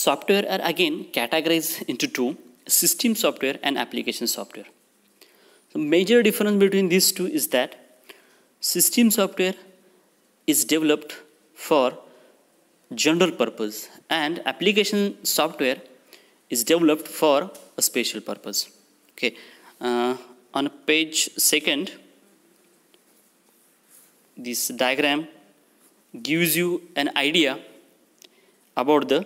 software are again categorized into two: system software and application software. The major difference between these two is that system software is developed for general purpose and application software is developed for a special purpose. Okay, on page 2, this diagram gives you an idea about the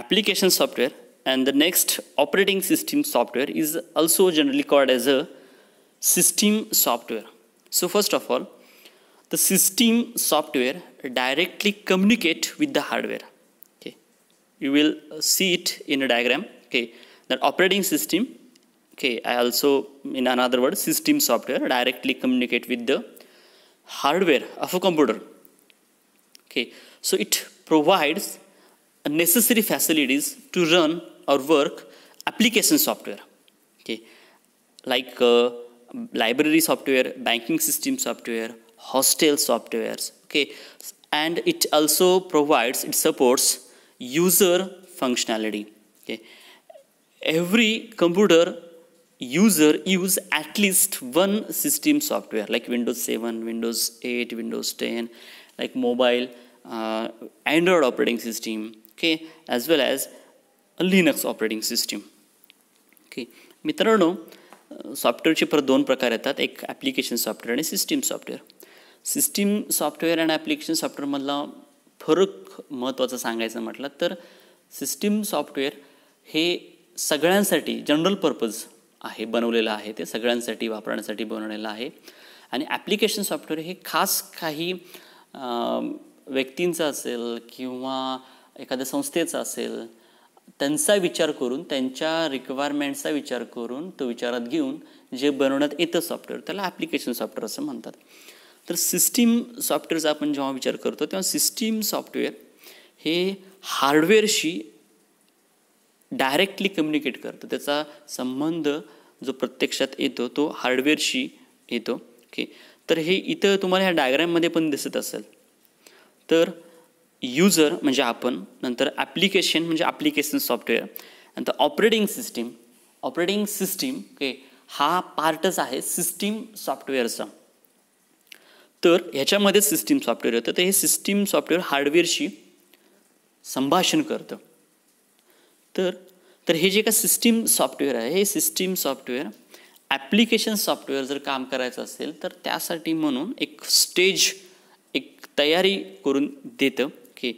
application software, and the next operating system software is also generally called as a system software. So first of all, the system software directly communicate with the hardware. Okay, you will see it in a diagram. Okay, that operating system. Okay, I also, in another word, system software directly communicate with the hardware of a computer. Okay, so it provides necessary facilities to run or work application software. Okay, like library software, banking system software, hostel softwares. Okay, and it also provides, it supports user functionality. Okay, every computer user use at least one system software, like Windows 7, Windows 8, Windows 10, like mobile, Android operating system, okay, as well as a Linux operating system. Okay, मित्रांनो, सॉफ्टवेअरचे परत दोन प्रकार येतात, एक application software आणि system software. System software आणि application सॉफ्टवेअरमधला फरक महत्त्वाचा सांगायचं म्हटलं तर सिस्टीम सॉफ्टवेअर हे सगळ्यांसाठी जनरल पर्पज आहे, बनवलेलं आहे, ते सगळ्यांसाठी वापरण्यासाठी बनवलेलं आहे. आणि ॲप्लिकेशन सॉफ्टवेअर हे खास काही व्यक्तींचं असेल किंवा एखाद्या संस्थेचा असेल, त्यांचा विचार करून, त्यांच्या रिक्वायरमेंट्सचा विचार करून, तो विचारात घेऊन जे बनवण्यात येतं सॉफ्टवेअर, त्याला ॲप्लिकेशन सॉफ्टवेअर असं म्हणतात. तर सिस्टीम सॉफ्टवेअरचा आपण जेव्हा विचार करतो तेव्हा सिस्टीम सॉफ्टवेअर हे हार्डवेअरशी डायरेक्टली कम्युनिकेट करतं. त्याचा संबंध जो प्रत्यक्षात येतो तो हार्डवेअरशी येतो. ओके, तर हे इथं तुम्हाला ह्या डायग्राममध्ये पण दिसत असेल. तर यूजर म्हणजे आपण, नंतर ॲप्लिकेशन म्हणजे ॲप्लिकेशन सॉफ्टवेअर, नंतर ऑपरेटिंग सिस्टीम ओके, हा पार्टच आहे सिस्टीम सॉफ्टवेअरचा. तर ह्याच्यामध्ये सिस्टीम सॉफ्टवेअर येतं. तर हे सिस्टीम सॉफ्टवेअर हार्डवेअरशी संभाषण करतं. तर हे जे का सिस्टीम सॉफ्टवेअर आहे, हे सिस्टीम सॉफ्टवेअर ॲप्लिकेशन सॉफ्टवेअर जर काम करायचं असेल तर त्यासाठी म्हणून एक स्टेज, एक तयारी करून देतं की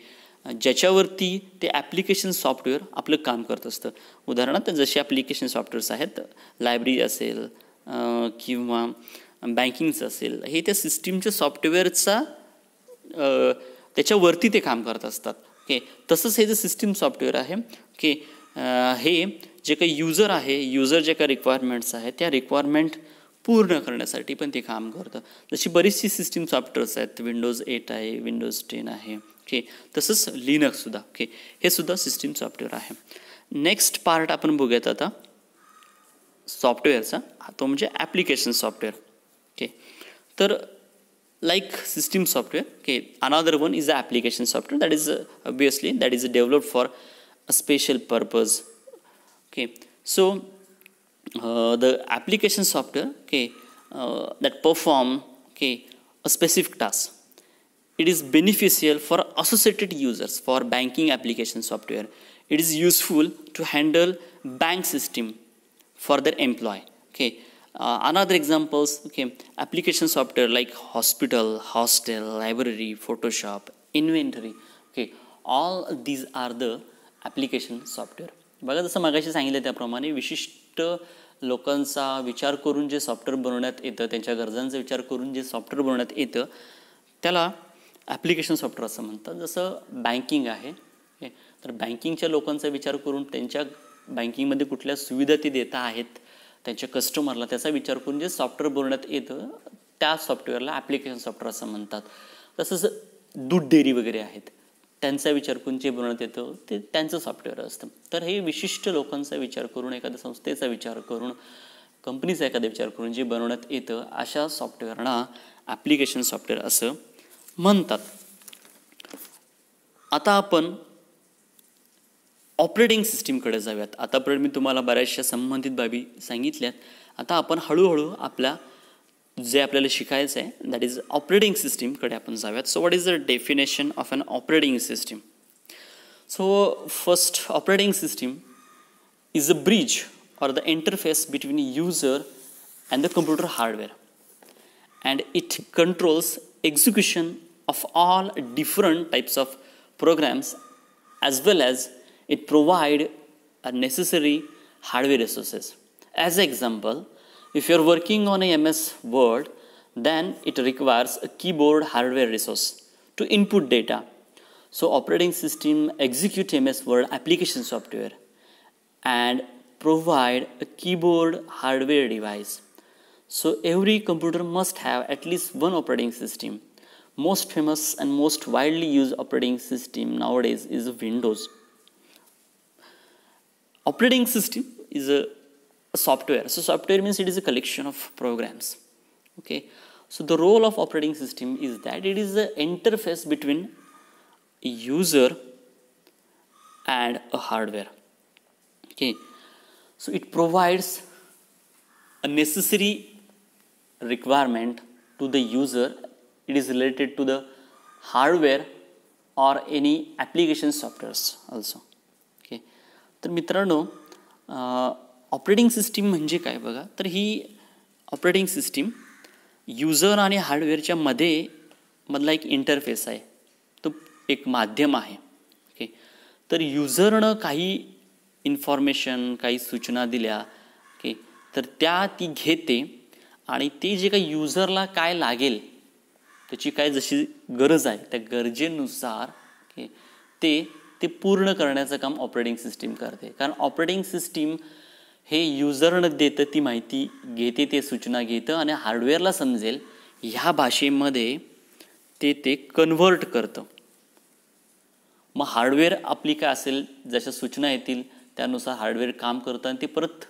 ज्याच्यावरती ते ॲप्लिकेशन सॉफ्टवेअर आपलं काम करत असतं. उदाहरणार्थ जसे ॲप्लिकेशन सॉफ्टवेअर्स आहेत, लायब्ररी असेल किंवा बँकिंगचं असेल, हे त्या सिस्टीमच्या सॉफ्टवेअरचा त्याच्यावरती ते काम करत असतात. ओके, तसंच हे जे सिस्टीम सॉफ्टवेअर आहे, ओके, हे जे काही यूजर आहे, यूजर जे काही रिक्वायरमेंट्स आहेत त्या रिक्वायरमेंट पूर्ण करण्यासाठी पण ते काम करतं. जशी बरीचशी सिस्टीम सॉफ्टवेअर्स आहेत, विंडोज 8 आहे, विंडोज 10 आहे. ओके, तसंच लिनक्ससुद्धा. ओके, हे सुद्धा सिस्टीम सॉफ्टवेअर आहे. नेक्स्ट पार्ट आपण बघूयात आता सॉफ्टवेअरचा, तो म्हणजे ॲप्लिकेशन सॉफ्टवेअर. ओके, तर like system software, okay, another one is the application software that is obviously that is developed for a special purpose. Okay, so the application software, okay, that perform, okay, a specific task. It is beneficial for associated users. For banking application software, it is useful to handle bank system for their employee. Okay, another examples, okay, application software like hospital, hostel, library, Photoshop, inventory. Okay, all these are the application software. बघा, जसं मागाशी सांगितलं त्याप्रमाणे विशिष्ट लोकांचा विचार करून जे सॉफ्टवेअर बनवण्यात येतं, त्यांच्या गरजांचा विचार करून जे सॉफ्टवेअर बनवण्यात येतं त्याला ॲप्लिकेशन सॉफ्टवेअर असं म्हणतात. जसं बँकिंग आहे, तर बँकिंगच्या लोकांचा विचार करून त्यांच्या बँकिंगमध्ये कुठल्या सुविधा ते देत आहेत त्यांच्या कस्टमरला, त्याचा विचार करून जे सॉफ्टवेअर बनवण्यात येतं त्या सॉफ्टवेअरला ॲप्लिकेशन सॉफ्टवेअर असं म्हणतात. तसंच दूध डेअरी वगैरे आहेत, त्यांचा विचार करून जे बनवण्यात येतं ते त्यांचं सॉफ्टवेअर असतं. तर हे विशिष्ट लोकांचा विचार करून, एखाद्या संस्थेचा विचार करून, कंपनीचा एखादा विचार करून जे बनवण्यात येतं अशा सॉफ्टवेअरना ॲप्लिकेशन सॉफ्टवेअर असं म्हणतात. आता आपण ऑपरेटिंग सिस्टीमकडे जाऊयात. आतापर्यंत मी तुम्हाला बऱ्याचशा संबंधित बाबी सांगितल्यात. आता आपण हळूहळू जे आपल्याला शिकायचं आहे दॅट इज ऑपरेटिंग सिस्टीमकडे आपण जाऊयात. So what is the definition of an operating system? So first, operating system is a bridge or the interface between user and the computer hardware, and it controls execution of all different types of programs, as well as it provide a necessary hardware resources. As an example, if you are working on a MS Word, then it requires a keyboard hardware resource to input data. So operating system execute MS Word application software and provide a keyboard hardware device. So every computer must have at least one operating system. Most famous and most widely used operating system nowadays is Windows. Operating system is a software. So software means it is a collection of programs. Okay. So the role of operating system is that it is the interface between a user and a hardware. Okay, so it provides a necessary requirement to the user. It is related to the hardware or any application softwares also. Okay, तर मित्रांनो, operating system म्हणजे काय बघा, तर ही operating system user आणि हार्डवेअरच्या मधला एक इंटरफेस आहे, तो एक माध्यम आहे. ओके, तर युजरनं काही इन्फॉर्मेशन, काही सूचना दिल्या, ओके, तर ती घेते आणि ते जे काही युजरला काय लागेल, त्याची काय जशी गरज आहे त्या गरजेनुसार ओके ते पूर्ण करण्याचं काम ऑपरेटिंग सिस्टीम करते. कारण ऑपरेटिंग सिस्टीम हे युजरनं देतं, ती माहिती घेते, ते सूचना घेतं आणि हार्डवेअरला समजेल ह्या भाषेमध्ये ते कन्व्हर्ट करतं. मग हार्डवेअर आपली काय असेल, जशा सूचना येतील त्यानुसार हार्डवेअर काम करतं आणि ते परत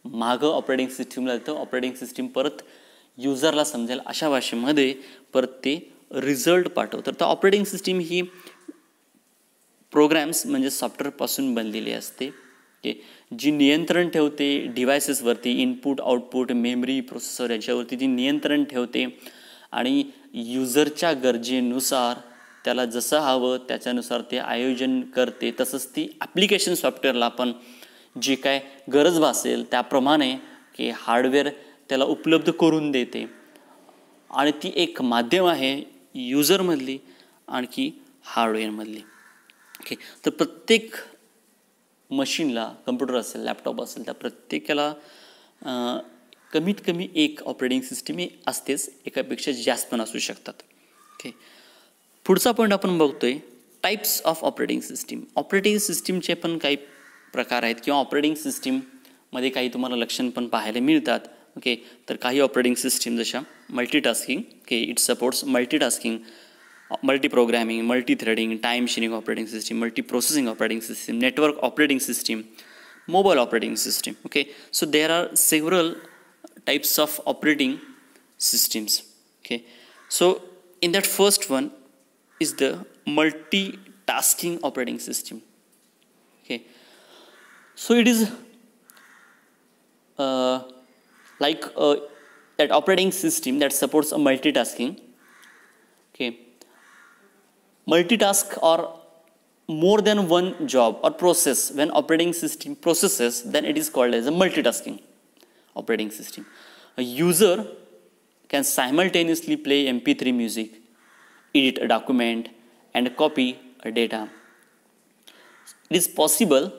मागं ऑपरेटिंग सिस्टीमला येतं. ऑपरेटिंग सिस्टीम परत युजरला समजेल अशा भाषेमध्ये परत ते रिझल्ट पाठवतं. तर ऑपरेटिंग सिस्टीम ही प्रोग्रॅम्स म्हणजे सॉफ्टवेअरपासून बनलेली असते, जी नियंत्रण ठेवते डिव्हायसेसवरती, इनपुट आउटपुट मेमरी प्रोसेसर यांच्यावरती ती नियंत्रण ठेवते आणि युजरच्या गरजेनुसार त्याला जसं हवं त्याच्यानुसार ते आयोजन करते. तसंच ती ॲप्लिकेशन सॉफ्टवेअरला पण जी काय गरज भासेल त्याप्रमाणे की हार्डवेअर त्याला उपलब्ध करून देते. आणि ती एक माध्यम आहे युजरमधली आणखी हार्डवेअरमधली. ओके, तर प्रत्येक मशीनला, कम्प्युटर असेल, लॅपटॉप असेल, त्या प्रत्येकाला कमीत कमी एक ऑपरेटिंग सिस्टीम ही असतेच, एकापेक्षा जास्त पण असू शकतात. ओके, पुढचा पॉईंट आपण बघतोय types of operating system. Operating सिस्टीमचे पण काही प्रकार आहेत किंवा ऑपरेटिंग सिस्टीममध्ये काही तुम्हाला लक्षण पण पाहायला मिळतात. ओके, तर काही ऑपरेटिंग सिस्टीम जशा multitasking, okay, it supports multitasking, multi programming, multi threading, time sharing operating system, multi processing operating system, network operating system, mobile operating system. Okay, so there are several types of operating systems. Okay, so in that first one is the multitasking operating system. Okay, so it is that operating system that supports a multitasking. Okay, multitask or more than one job or process when operating system processes, then it is called as a multitasking operating system. A user can simultaneously play MP3 music, edit a document, and copy a data. It is possible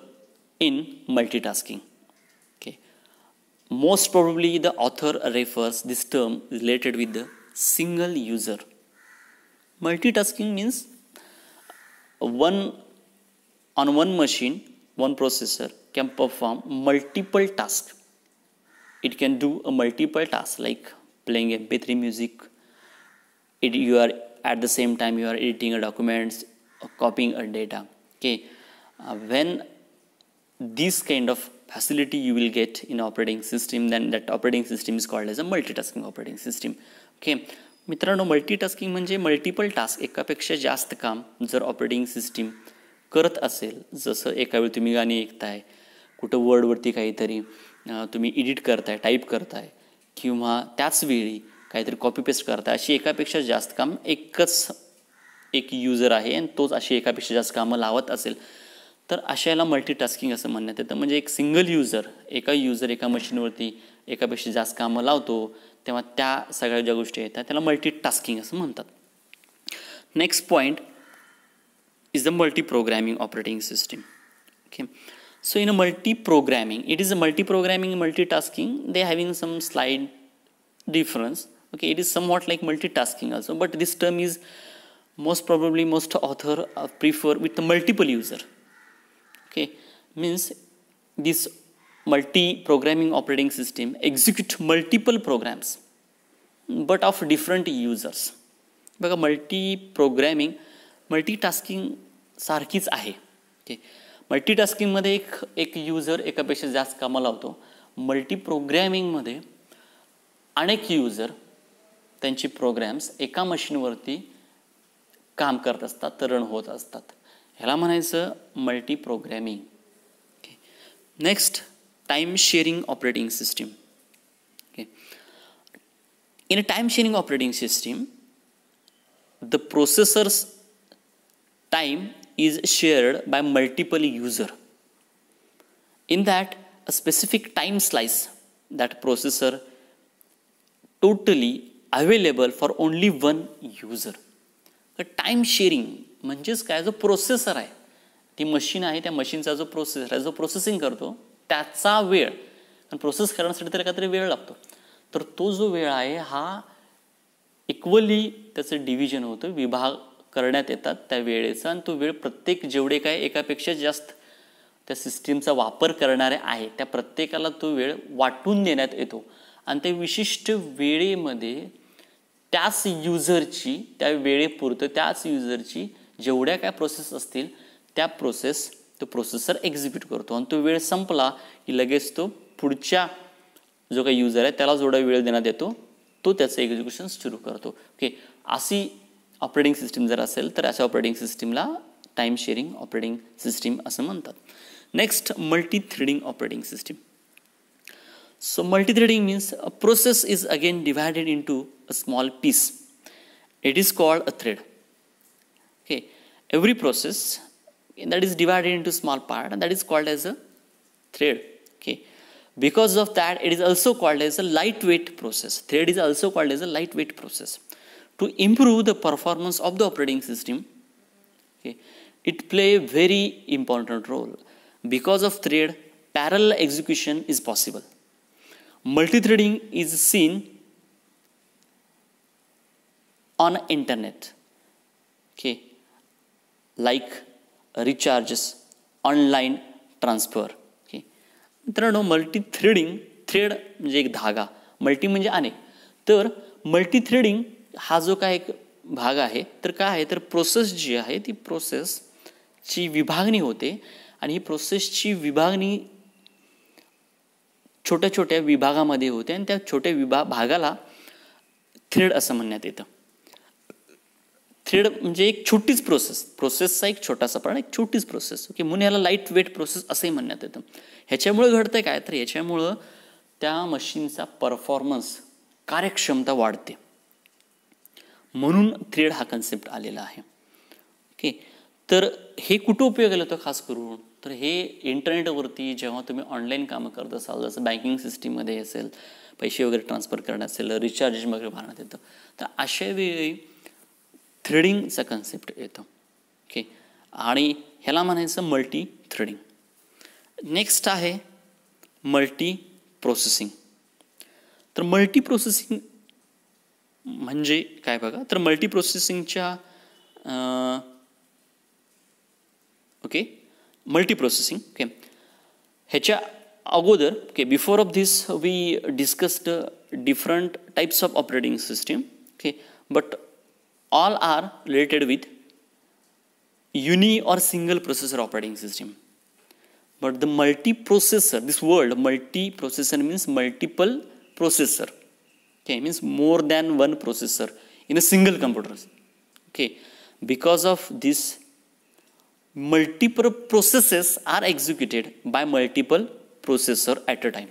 in multitasking. Okay. Most probably the author refers this term related with the single user. Multitasking means on one machine, one processor can perform multiple tasks. It can do a multiple tasks like playing MP3 music. You are at the same time you are editing a documents, or copying a data. Okay, when this kind of facility you will get in operating system, then that operating system is called as a multitasking operating system. Okay, मित्रांनो, multitasking म्हणजे multiple task, एकापेक्षा जास्त काम जर operating system करत असेल, जसं एका वेळी तुम्ही गाणी ऐकताय, कुठं वर्डवरती काहीतरी तुम्ही एडिट करताय, टाईप करताय, किंवा त्याच वेळी काहीतरी कॉपी पेस्ट करताय, अशी एकापेक्षा जास्त काम एकच एक युजर आहे आणि तोच अशी एकापेक्षा जास्त कामं लावत असेल, तर अशा याला मल्टीटास्किंग असं म्हणण्यात येतं. म्हणजे एक सिंगल युजर एका मशीनवरती एकापेक्षा जास्त कामं लावतो, तेव्हा त्या सगळ्या ज्या गोष्टी येतात त्याला मल्टीटास्किंग असं म्हणतात. Next point is the multi-programming operating system. Okay, so in a multi-programming, it is a multi-programming, multitasking. They having some slight difference. Okay, it is somewhat like multitasking also, but this term is most author prefer with the multiple user. Okay, means this multi-programming operating system execute multiple programs, but of different users. बघा, multi-programming multitasking सारखीच आहे. Okay, मल्टीटास्किंगमध्ये एक user एकापेक्षा जास्त कामं लावतो. मल्टीप्रोग्रॅमिंगमध्ये अनेक user त्यांची प्रोग्रॅम्स एका मशीनवरती काम करत असतात, तर रन होत असतात. ह्याला म्हणायचं multiprogramming. Okay, next time sharing operating system. Okay, in a time sharing operating system the processor's time is shared by multiple user. In that, a specific time slice that processor totally available for only one user. तर time sharing म्हणजेच काय, जो processor आहे, ती machine आहे, त्या मशीनचा जो प्रोसेसर आहे, जो प्रोसेसिंग करतो, त्याचा वेळ, आणि प्रोसेस करण्यासाठी त्याला काहीतरी वेळ लागतो, तर तो जो वेळ आहे हा इक्वली त्याचं डिव्हिजन होतं, विभाग करण्यात येतात त्या वेळेचा, आणि तो वेळ प्रत्येक जेवढे काय एकापेक्षा जास्त त्या सिस्टीमचा वापर करणारे आहे त्या प्रत्येकाला तो वेळ वाटून देण्यात येतो. आणि त्या विशिष्ट वेळेमध्ये त्याच युजरची, त्या वेळेपुरतं त्याच युजरची जेवढ्या काय प्रोसेस असतील त्या प्रोसेस तो प्रोसेसर एक्झिक्यूट करतो. आणि तो वेळ संपला की लगेच तो पुढच्या जो काही युजर आहे त्याला जेवढा वेळ देण्यात येतो तो त्याचं एक्झिक्युशन सुरू करतो. ओके, अशी ऑपरेटिंग सिस्टीम जर असेल तर अशा ऑपरेटिंग सिस्टीमला टाईम शेअरिंग ऑपरेटिंग सिस्टीम असं म्हणतात. Next, multi threading operating system. So multi threading means a process is again divided into a small piece. It is called a thread. Okay, every process that is divided into small part, and that is called as a thread. Okay, because of that it is also called as a lightweight process. Thread is also called as a lightweight process. To improve the performance of the operating system, okay, it play a very important role. Because of thread, parallel execution is possible. Multi-threading is seen on internet. Okay, like recharges, online transfer. Okay, मित्रांनो, multi threading, thread म्हणजे एक धागा, multi म्हणजे अनेक, तर multi threading हा जो काय एक भाग आहे, तर काय आहे, तर प्रोसेस जी आहे ती प्रोसेसची विभागणी होते, आणि ही प्रोसेसची विभागणी छोट्या छोट्या विभागामध्ये होते, आणि त्या छोट्या भागाला थ्रेड असं म्हणण्यात येतं. थ्रेड म्हणजे एक छोटीच प्रोसेसचा एक छोटासा पण एक छोटीच प्रोसेस. ओके, म्हणून याला लाईट वेट प्रोसेस असंही म्हणण्यात येतं. ह्याच्यामुळे घडतंय काय, तर ह्याच्यामुळं त्या मशीनचा परफॉर्मन्स, कार्यक्षमता वाढते, म्हणून थ्रेड हा कन्सेप्ट आलेला आहे. ओके, तर हे कुठं उपयोगाला येतं खास करून, तर हे इंटरनेटवरती जेव्हा तुम्ही ऑनलाईन कामं करत असाल, जसं बँकिंग सिस्टीममध्ये असेल, पैसे वगैरे ट्रान्सफर करण्यात असेल, रिचार्ज वगैरे भरण्यात येतं, तर अशा वेळी थ्रेडिंगचा कन्सेप्ट येतो. ओके, आणि ह्याला म्हणायचं मल्टी थ्रेडिंग. नेक्स्ट आहे मल्टी प्रोसेसिंग. तर मल्टी प्रोसेसिंग म्हणजे काय बघा, तर मल्टी प्रोसेसिंगच्या ओके, मल्टी प्रोसेसिंग. ओके, ह्याच्या अगोदर, okay, before of this we discussed different types of operating system. Okay, but all are related with uni or single processor operating system. But the multiprocessor, this word multiprocessor means multiple processor. Okay, means more than one processor in a single computer. Okay, because of this multiple processes are executed by multiple processor at a time.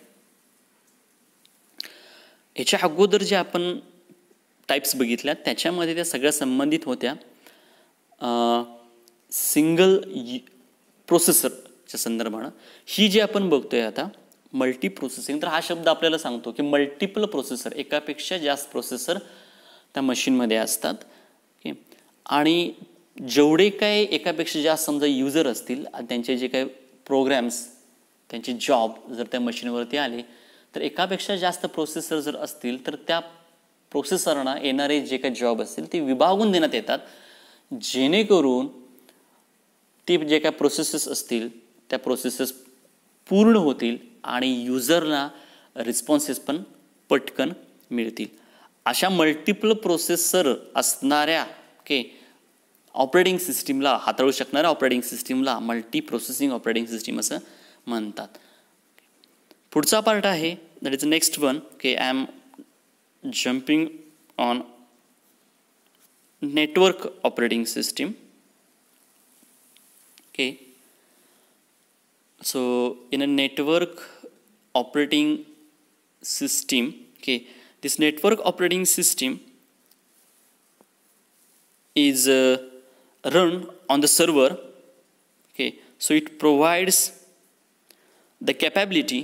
ह्याच्या अगोदर जे आपण types बघितल्या त्याच्यामध्ये त्या सगळ्या संबंधित होत्या सिंगल प्रोसेसरच्या संदर्भानं. ही जी आपण बघतोय आता मल्टी प्रोसेसिंग, तर हा शब्द आपल्याला सांगतो की मल्टिपल प्रोसेसर, एकापेक्षा जास्त प्रोसेसर त्या मशीनमध्ये असतात. ओके, आणि जेवढे काय एकापेक्षा जास्त समजा युजर असतील त्यांचे जे काही प्रोग्रॅम्स त्यांचे जॉब जर त्या मशीनवरती आले तर एकापेक्षा जास्त प्रोसेसर जर असतील तर त्या प्रोसेसरना येणारे जे काही जॉब असतील ते विभागून देण्यात येतात, जेणेकरून ते जे काय प्रोसेसेस असतील त्या प्रोसेसेस पूर्ण होतील आणि युजरला रिस्पॉन्सेस पण पटकन मिळतील. अशा मल्टिपल प्रोसेसर असणाऱ्या ऑपरेटिंग सिस्टीमला, हाताळू शकणाऱ्या ऑपरेटिंग सिस्टीमला मल्टी प्रोसेसिंग ऑपरेटिंग सिस्टीम असं म्हणतात. पुढचा पार्ट आहे that is next one. I am jumping on network operating system. So in a network operating system, this network operating system is run on the server. So it provides the capability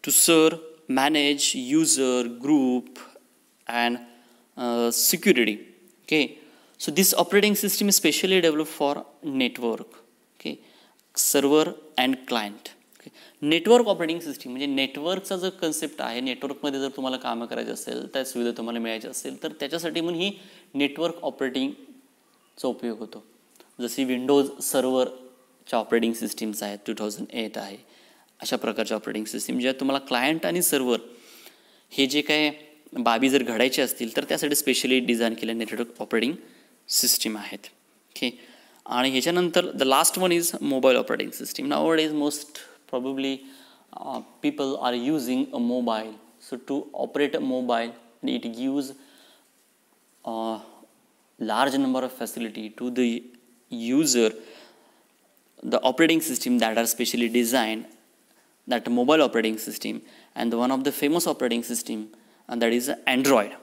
to serve, manage user group and security. So this operating system is specially developed for network, server and client. Network operating system म्हणजे नेटवर्कचा जो concept आहे, नेटवर्कमध्ये जर तुम्हाला कामं करायची असेल, त्या सुविधा तुम्हाला मिळायची असेल तर त्याच्यासाठी म्हणून ही नेटवर्क ऑपरेटिंगचा उपयोग होतो. जशी विंडोज सर्व्हरच्या ऑपरेटिंग सिस्टीम्स आहेत, 2008 आहे, अशा प्रकारच्या ऑपरेटिंग सिस्टीम ज्या तुम्हाला क्लायंट आणि सर्व्हर हे जे काय बाबी जर घडायचे असतील तर त्यासाठी स्पेशली डिझाईन केल्या नेटवर्क ऑपरेटिंग सिस्टीम आहेत. आणि ह्याच्यानंतर the last one is mobile operating system. Nowadays most probably people are using a mobile. So to operate a mobile, it gives a large number of facility to the user. The operating system that are specially designed, that mobile operating system, and one of the famous operating system, and that is Android.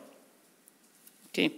Okay.